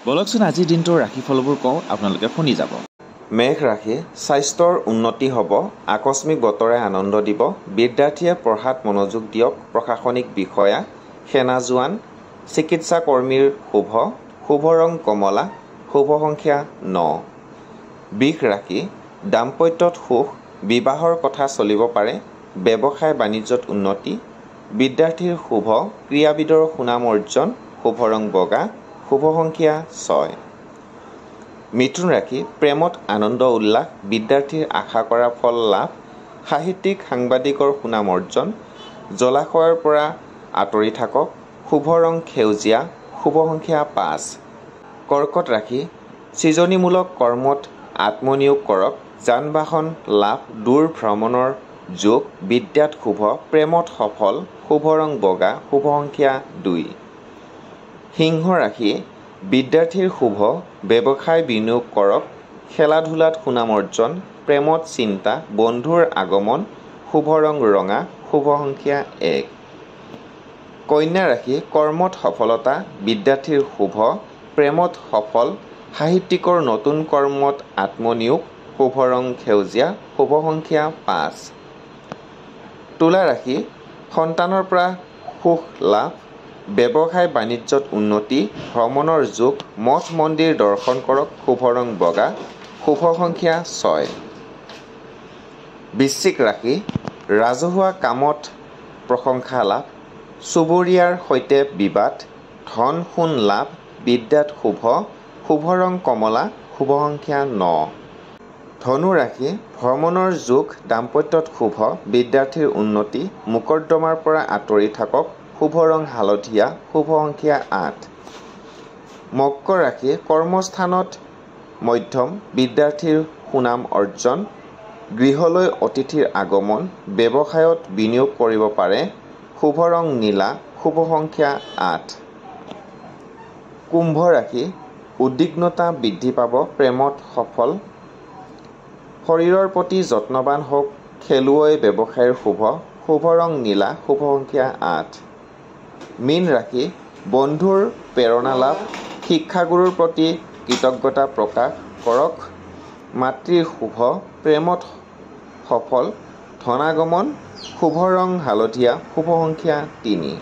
বলকচোন আজিৰ দিনটোৰ ৰাশিফলবোৰ কওঁ, আপোনালোকে শুনি যাব। মেঘ ৰাশি, স্বাস্থ্যৰ উন্নতি হ'ব, আকস্মিক বতৰে আনন্দ দিব, বিদ্যাৰ্থীয়ে পঢ়াত মনোযোগ দিয়ক, প্ৰশাসনিক বিষয়া, সেনা জোৱান, চিকিৎসা কৰ্মীৰ শুভ ৰং কমলা, শুভ সংখ্যা 9। বৃষ ৰাশি, দাম্পত্যত সুখ, বিবাহৰ কথা চলিব পাৰে, ব্যৱসায় বাণিজ্যত উন্নতি, বিদ্যাৰ্থীৰ শুভ, ক্ৰীড়াবিদৰ সুনাম অৰ্জন, শুভ ৰং বগা, শুভ সংখ্যা 6। মিথুন ৰাশি, প্ৰেমত আনন্দ উল্লাস, বিদ্যাৰ্থীৰ আশা কৰা ফল লাভ, সাহিত্যিক সাংবাদিকৰ সুনাম অৰ্জন, জলাশয়ৰ পৰা আঁতৰি থাকক, শুভ ৰং সেউজীয়া, শুভ সংখ্যা 5। কৰ্কট ৰাশি, সৃজনীমূলক কৰ্মত আত্মনিয়োগ কৰক, যান বাহন লাভ, দূৰ ভ্ৰমণৰ যোগ, বিদ্যাত শুভ, প্ৰেমত সফল, শুভ ৰং বগা, শুভ সংখ্যা 2। সিংহ ৰাশি, বিদ্যাৰ্থীৰ শুভ, ব্যৱসায় বিনিয়োগ কৰক, খেলা ধূলাত সুনাম অৰ্জন, প্ৰেমত চিন্তা, বন্ধুৰ আগমন, শুভ ৰং ৰঙা, শুভ সংখ্যা 1। কন্যা ৰাশি, কৰ্মত সফলতা, বিদ্যাৰ্থীৰ শুভ, প্ৰেমত সফল, সাহিত্যিকৰ নতুন কৰ্মত আত্মনিয়োগ, শুভ ৰং সেউজীয়া, শুভ সংখ্যা 5। তুলা ৰাশি, সন্তানৰ পৰা সুখ লাভ, ব্যৱসায় বাণিজ্যত উন্নতি, ভ্ৰমণৰ যোগ, মঠ মন্দিৰ দৰ্শন কৰক, শুভ ৰং বগা, শুভ সংখ্যা 6। বৃশ্চিক ৰাশি, ৰাজহুৱা কামত প্ৰশংসা লাভ, চুবুৰীয়াৰ সৈতে বিবাদ, ধন সোণ লাভ, বিদ্যাত শুভ, শুভ ৰং কমলা, শুভ সংখ্যা 9। ধনু ৰাশি, ভ্ৰমণৰ যোগ, দাম্পত্যত শুভ, বিদ্যাৰ্থীৰ উন্নতি, মোকৰ্দমাৰ পৰা আঁতৰি থাকক, শুভ ৰং হালধীয়া, শুভ সংখ্যা 8। মকৰ ৰাশি, কৰ্মস্থানত মধ্যম, বিদ্যাৰ্থীৰ সুনাম অৰ্জন, গৃহলৈ অতিথিৰ আগমন, ব্যৱসায়ত বিনিয়োগ কৰিব পাৰে, শুভ ৰং নীলা, শুভ সংখ্যা 8। কুম্ভ ৰাশি, উদ্বিগ্নতা বৃদ্ধি পাব, প্ৰেমত সফল, শৰীৰৰ প্ৰতি যত্নৱান হওক, খেলুৱৈ ব্যৱসায়ৰ শুভ, শুভ ৰং নীলা, শুভ সংখ্যা 8। মীন ৰাশি, বন্ধুৰ প্ৰেৰণা লাভ, শিক্ষাগুৰুৰ প্ৰতি কৃতজ্ঞতা প্ৰকাশ কৰক, মাতৃৰ শুভ, প্ৰেমত সফল, ধনাগমন, শুভ ৰং হালধীয়া, শুভ সংখ্যা 3।